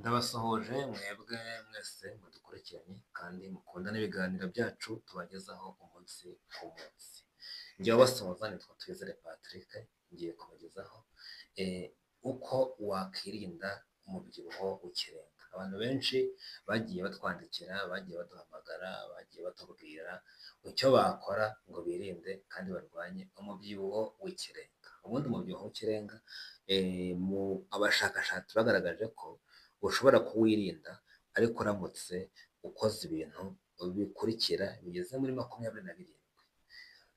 Ndabasohoje mwebwe mwese mudukurikiranye kandi mukunda n'ibiganiro byacu tubagezaho umunsi ku munsi. Njye wabasohoza nitwa Twizere Patrick, ngiye kubagezaho uko wakwirinda umubyibuho w'ikirenga. Abantu benshi bagiye batwandikira, bagiye baduhamagara, bagiye batubwira icyo bakora ngo birinde kandi barwanye umubyibuho w'ikirenga. Ubundi umubyibuho w'ikirenga mu abashakashatsi bagaragaje ko ushobora kuwirinda ariko uramutse ukoze ibintu bikurikira bigeze muri 27.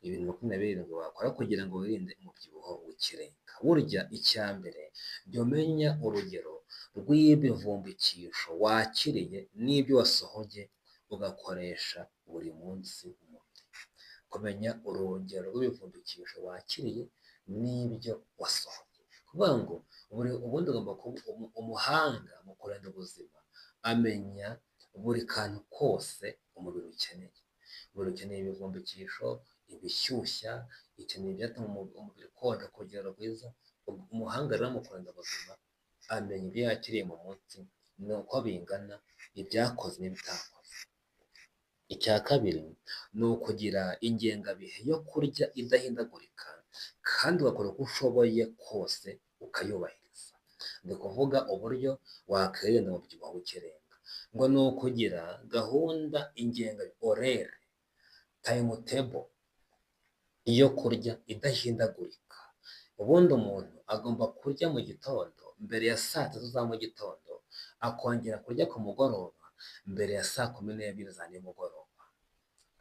Ibintu 27 wakora kugira ngo wirinde umubyibuho w'ikirenga. Burya icya mbere jya umenya urugero rw'ibivumbikisho wakiriye n'ibyo wasohoye ugakoresha buri munsi umubiri. Kumenya urugero rw'ibivumbikisho wakiriye n'ibyo wasohoye. Kuvuga ngo ubundi ugomba kuba umuhanga mu kurinda ubuzima, amenya buri kantu kose umubiri ukeneye. Umubiri ukeneye ibivumbikisho, ibishyushya, ukeneye ibyatuma umubiri ukonja ku rugero rwiza. Umuhanga rero mu kurinda ubuzima amenya ibyo yakiriye mu munsi n'uko bingana, ibyakoze n'ibitakoze. Icya kabiri ni ukugira ingengabihe yo kurya idahindagurika kandi ugakora uko ushoboye kose ukayubahiriza. Ndi kuvuga uburyo wakwirinda umubyibuho w'ikirenga, ngo ni ukugira gahunda ingengabihe orere tayimutebo yo kurya idahindagurika. Ubundi umuntu agomba kurya mu gitondo mbere ya saa 3 za mu gitondo, akongera kurya ku mugoroba mbere ya saa 12 za nimugoroba.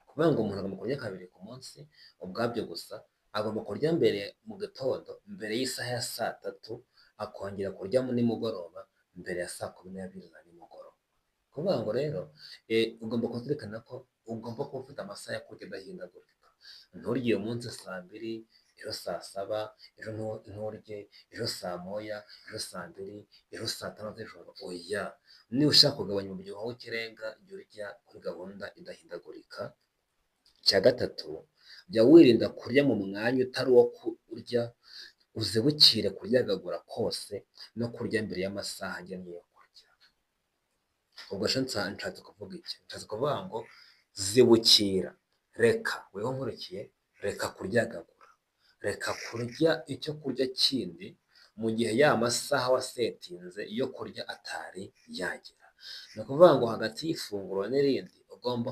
Kuvuga ngo umuntu agomba kurya kabiri ku munsi, ubwabyo gusa agomba kurya mbere mu gitondo mbere y'isaha ya saa 3, akongera kurya nimugoroba mbere ya saa 12 za nimugoroba. Kuvuga ngo rero ugomba kuzirikana ko ugomba kuba ufite amasaha yo kurya adahindagurika. Nturye uyu munsi saa 2, ejo saa 7, ejo nturye, ejo saa 1, ejo saa 2, ejo saa 5 z'ijoro. Oya, niba ushaka kugabanya umubyibuho w'ikirenga jya urya kuri gahunda idahindagurika. Icya gatatu, jya wirinda kurya mu mwanya utari uwo kurya, uzibukire kuryagagura kose no kurya mbere y'amasaha agenwe yo kurya. Ubwo nshatse kuvuga iki? Nshatse kuvuga ngo zibukira, reka weho nkurikiye, reka kuryagagura, reka kurya icyo kurya kindi mu gihe ya masaha wasetinze yo kurya atari yagera. Ni ukuvuga ngo hagati y'ifunguro n'irindi ugomba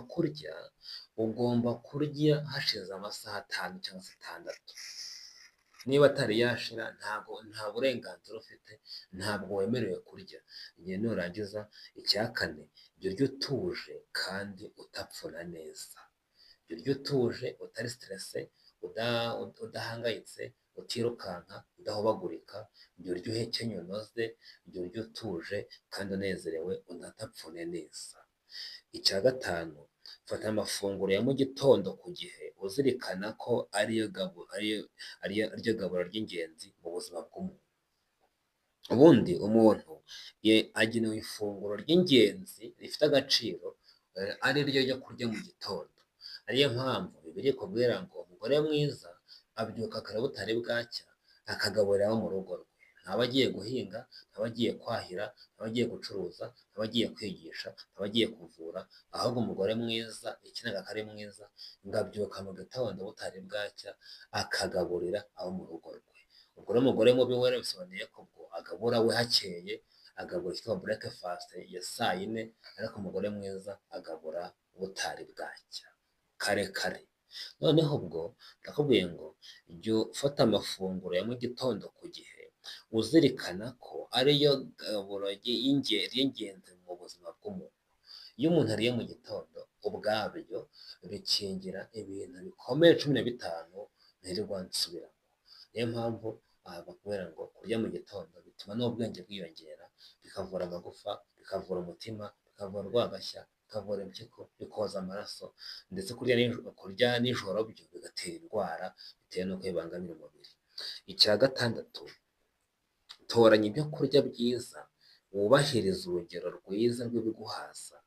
kurya hashize amasaha 5 cyangwa 6. Niba atari yashira nta burenganzira ufite, ntabwo wemerewe kurya. Igihe nurangiza, icya kane jya urya utuje kandi utapfuna neza. Jya urya utuje utari stresse, udahangayitse, utirukanka, udahobagurika. Jya urya uhekenye unoze, jya urya utuje kandi unezerewe, unatapfune neza. Icya gatanu, fata amafunguro ya mu gitondo ku gihe, uzirikana ko ariyo gaburo ry'ingenzi mu buzima bw'umuntu. Ubundi umuntu agenewe ifunguro ry'ingenzi rifite agaciro, ari ryo ryo kurya mu gitondo. Ariyo mpamvu Bibiliya ikubwira ngo umugore mwiza abyuka kare butari bwacya, akagaburira abo mu rugo rwe. Ntaba agiye guhinga, ntaba agiye kwahira, ntaba agiye gucuruza, ntaba agiye kwigisha, ntaba agiye kuvura, ahubwo umugore mwiza ikinaga ko ari mwiza ngo abyuka mu gitondo butari bwacya, akagaburira abo mu rugo rwe. Ubwo rero umugore mubi we bisobanuye ko ubwo agabura we hakeye, agabura icyitwa breakfast ya saa 4, ariko umugore mwiza agabura butari bwacya kare kare. Noneho ubwo ndakubwiye ngo jya ufata amafunguro ya mu gitondo ku gihe, uzirikana ko ariyo gaburo y'ingenzi mu buzima bw'umuntu. Iyo umuntu ariye mu gitondo, ubwabyo bikingira ibintu bikomeye 15 ntirirwa nsubiramo. Niyo mpamvu bakubwira ngo kurya mu gitondo bituma n'ubwenge bwiyongera, bikavura amagufa, bikavura umutima, bikavura urwagashya, bikavura impyiko, bikoza amaraso, ndetse kurya nijoro byo bigatera indwara bitewe n'uko bibangamira umubiri. Icya gatandatu, toranya ibyo kurya byiza, wubahiriza urugero rwiza rw'ibiguhaza,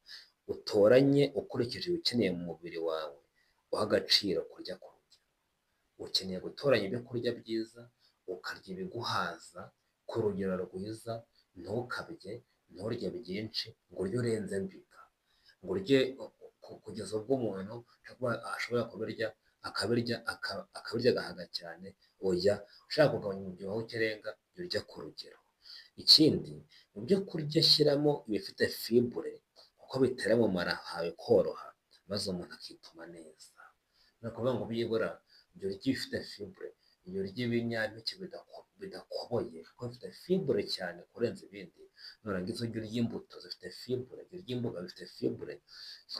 utoranye ukurikije ibikeneye mu mubiri wawe, uha agaciro kurya ku rugero. Ukeneye gutoranya ibyo kurya byiza, ukarya ibiguhaza ku rugero rwiza, ntukabye nturye byinshi ngo urye urenze mbiga, ngo urye kugeza ubwo umuntu ashobora akabirya agahaga cyane. Oya, ushaka kugabanya umubyibuho w'ikirenga jya urya ku rugero. Ikindi, mu byo kurya shyiramo ibifite fibure kuko bitera mu mara hawe koroha maze umuntu akituma neza. Ni ukuvuga ngo byibura jya urya ibifite fibure, jya urya ibinyampeke bidakoboye kuko bifite fibure cyane kurenza ibindi. Nurangiza ujye urya imbuto zifite fibure, jya urya imboga zifite fibure.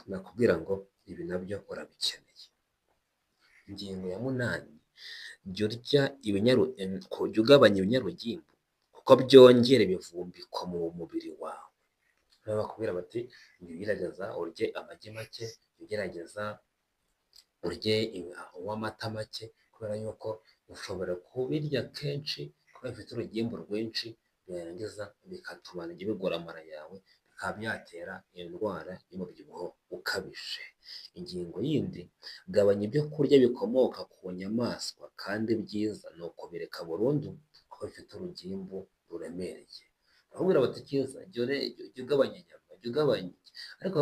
Nakubwira ngo ibi nabyo urabikeneye. Ingingo ya munani, jya ugabanya ibinyarugimbu kuko byongera ibivumbiko mu mubiri wawe. Niba bakubwira bati jya ugerageza urye amagi make, jya ugerageza urye unywe amata make, kubera yuko ushobora kubirya kenshi kuko bifite urugimbu rwinshi, byarangiza bigatuma bigora amara yawe, bikaba byatera indwara y'umubyibuho ukabije. Ingingo yindi, gabanya ibyo kurya bikomoka ku nyamaswa kandi byiza ni ukubireka burundu kuko bifite urugimbu ruremereye. Bakubwira bati cyiza jya ugabanya inyama, jya ugabanya iki, ariko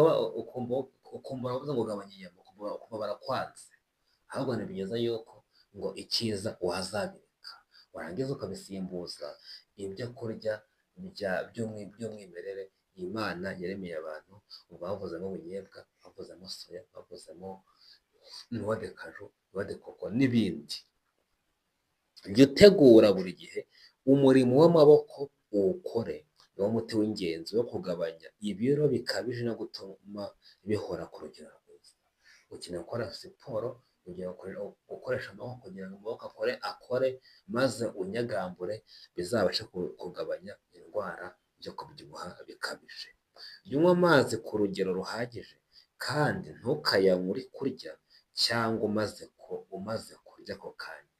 ukumva bavuze ngo ugabanya inyama ukumva barakwanze. Ahubwo ni byiza yuko ngo icyiza wazabireka, warangiza ukabisimbuza ibyo kurya by'umwimerere Imana yaremeye abantu. Ubwo bavuzemo ubunyebwa, bavuzemo soya, bavuzemo noix de cajou, noix de coco n'ibindi. Jya utegura buri gihe umurimo w'amaboko uwukore, niwo muti w'ingenzi wo kugabanya ibiro bikabije no gutuma bihora ku rugero rwiza. Ukeneye gukora siporo, ugiye gukoresha amaboko kugira ngo amaboko akore maze unyagambure, bizabashe kugabanya indwara yo kubyibuha bikabije. Jya unywa amazi ku rugero ruhagije kandi ntukayanywe uri kurya cyangwa umaze kurya ako kanya.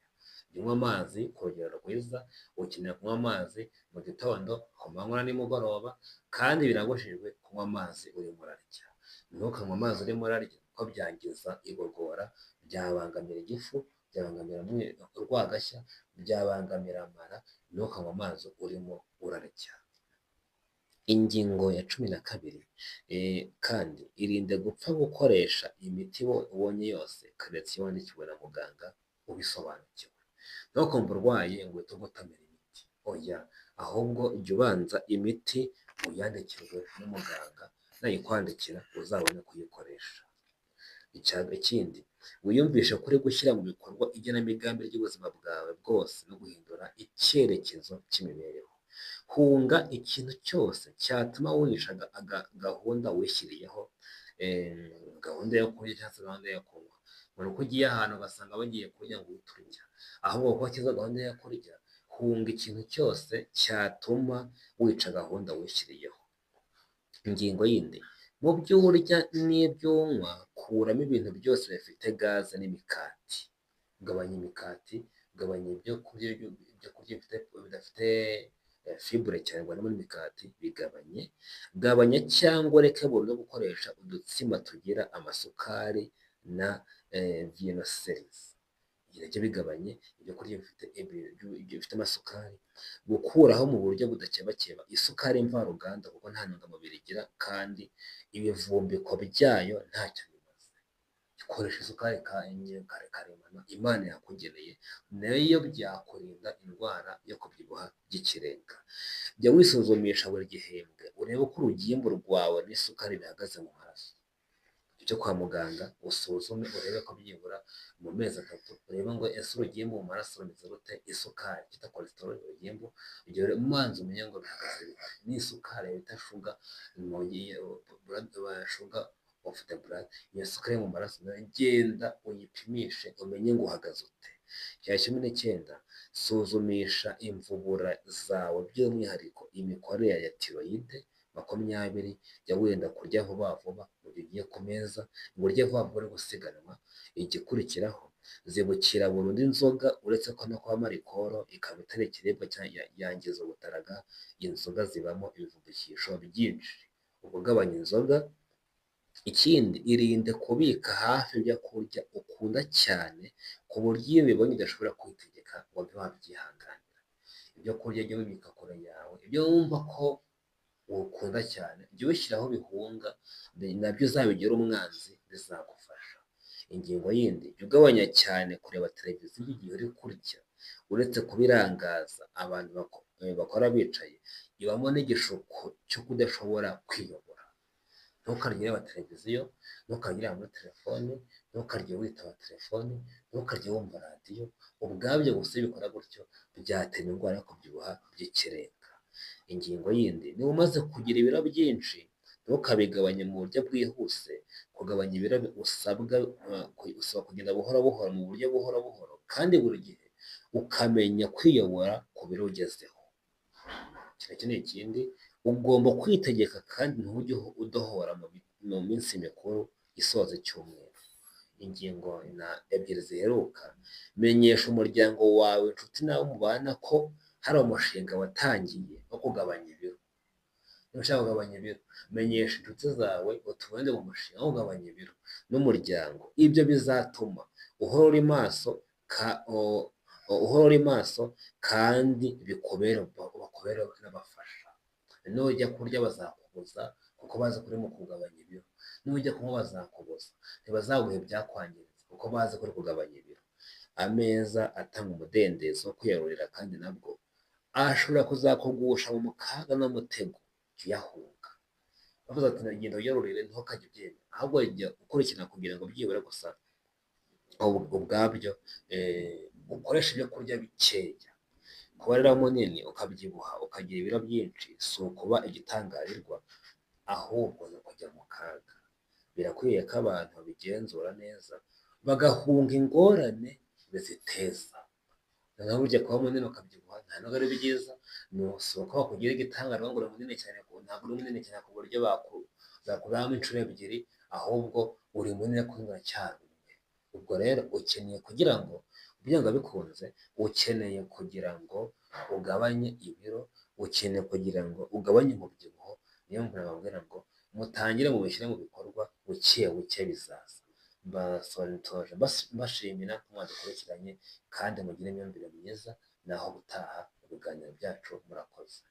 Jya unywa amazi ku rugero rwiza, ukeneye kunywa amazi mu gitondo, ku manywa na nimugoroba, kandi birabujijwe kunywa amazi urimo urarya. Ntukanywe amazi urimo urarya kuko byangiza igogora, byabangamira igifu, byabangamira urwagashya, byabangamira amara. Ntukanywe amazi urimo urarya. Ingingo ya 12, kandi irinde gupfa gukoresha imiti ubonye yose keretse iyo wandikiwe na muganga ubisobanukiwe. Ntukumve urwaye ngo uhite ugotomera imiti, oya, ahubwo jya ubanza imiti uyandikirwe n'umuganga, nayikwandikira uzabone kuyikoresha. Ikindi, wiyumvishe ko uri gushyira mu bikorwa igenamigambi ry'ubuzima bwawe bwose no guhindura icyerekezo cy'imibereho. Hunga ikintu cyose cyatuma wihisha gahunda wishyiriyeho, gahunda yo kurya cyangwa se gahunda yo kunywa. Umuntu uko ugiye ahantu ugasanga bagiye kurya ngo uhite urya, ahubwo kuko wakiza gahunda yo kurya, hunga ikintu cyose cyatuma wica gahunda wishyiriyeho. Ingingo yindi, mu byo urya n'ibyo unywa kuramo ibintu byose bifite gaze n'imikati. Gabanya imikati, gabanya ibyo kurya bidafite fibure cyane ngo harimo n'imikati, bigabanye. Gabanya cyangwa ureke burundu gukoresha udutsima tugira amasukari na vinoselizi. Nabyo bigabanye ibyo kurya bifite amasukari. Gukuraho mu buryo budakebakeba isukari mvaruganda kuko nta ntungamubiri igira kandi ibivumbiko byayo ntacyo bimaze. Koresha isukari karemano Imana yakugeneye, nayo byakurinda indwara yo kubyibuha by'ikirenga. Jya wisuzumisha buri gihembwe urebe uko urugimbu rwawe n'isukari bihagaze mu maraso. Ujye kwa muganga usuzume urebe ko byibura mu mezi 3 urebe ngo ese urugimbu mu maraso rumeze rute, isukari bita cholesterol urugimbu, igihe umanza umenye ngo bihagaze bite. N'isukari bita sugar of the blood, iyo sukari mu maraso nayo genda uyipimishe umenye ngo uhagaze ute. Cya 19, suzumisha imvubura zawe by'umwihariko imikorere ya tiroyide. 20, jya wenda kurya vuba vuba mu gihe ugiye ku meza, ngo urye vuba vuba uri gusiganwa. Igikurikiraho, zibukira burundu inzoga, uretse ko no kuba marikoro ikaba itari ikiribwa yangiza ubutaraga. Inzoga zibamo ibivumbikisho byinshi, ugabanya inzoga. Ikindi, irinde kubika hafi ibyo kurya ukunda cyane ku buryo iyo ubibonye udashobora kwitegeka ngo ube wabyihanganira. Ibyo kurya jya ubibika kure yawe, ibyo wumva ko ukunda cyane, jya ubishyiraho bihunga nabyo uzabigira umwanzi bizagufasha. Ingingo yindi, jya ugabanya cyane kureba televiziyo igihe uri kurya, uretse kubirangaza abantu bakora bicaye, ibamo n'igishuko cyo kudashobora kwiyobora. Ntukarye ureba televiziyo, ntukarye ureba muri telefone, ntukarye witaba telefone, ntukarye wumva radiyo, ubwabyo gusa iyo ubikora gutyo byatera indwara yo kubyibuha by'ikirenga. Ingingo yindi, niba umaze kugira ibiro byinshi ntukabigabanye mu buryo bwihuse. Kugabanya ibiro usabwa kugenda buhoro buhoro mu buryo buhoro buhoro, kandi buri gihe ukamenya kwiyobora ku biro ugezeho. Iki ni ikindi, ugomba kwitegeka kandi ntujye udohora mu minsi mikuru isoza icyumweru. Ingingo ebyiri ziheruka, menyesha umuryango wawe, inshuti n'abo mubana ko hari umushinga watangiye wo kugabanya ibiro. Niba ushaka kugabanya ibiro, menyesha inshuti zawe utubone mu mushinga wo kugabanya ibiro n'umuryango. Ibyo bizatuma uhora uri maso kandi bakubere n'abafasha. Nujya kurya bazakubuza kuko bazi ko urimo kugabanya ibiro, nujya kunywa bazakubuza, ntibazaguha ibyakwangiza kuko bazi ko uri kugabanya ibiro. Ameza atanga umudendezo wo kwiyarurira kandi nabwo ashobora kuzakugusha mu mukaga n'umutego, jya uyahunga. Bavuze ati genda wiyarurire ntukajye ubyemera, ahubwo jya ukurikirana kugira ngo byibura gusa ubwabyo ukoresha ibyo kurya bikeya. Kuba rero munini ukabyibuha ukagira ibiro byinshi si ukuba igitangarirwa, ahubwo ni ukujya mu kaga. Birakwiye ko abantu babigenzura neza bagahunga ingorane biziteza. Noneho burya kuba munini ukabyibuha nta nubwo ari byiza, si uko bakugira igitangarirwa ngo uri munini cyane, ntabwo uri munini cyane ku buryo bakugabamo inshuro ebyiri, ahubwo uri munini ariko uracyari umwe. Ubwo rero ukeneye kugira ngo byanga bikunze, ukeneye kugira ngo ugabanye ibiro, ukeneye kugira ngo ugabanye umubyibuho. Niyo mpamvu nababwira ngo mutangire mubishyire mu bikorwa, buke buke bizaza. Mbasoje mbashimira ko mwadukurikiranye kandi mugire imyumvire myiza, naho gutaha mu biganiro byacu. Murakoze.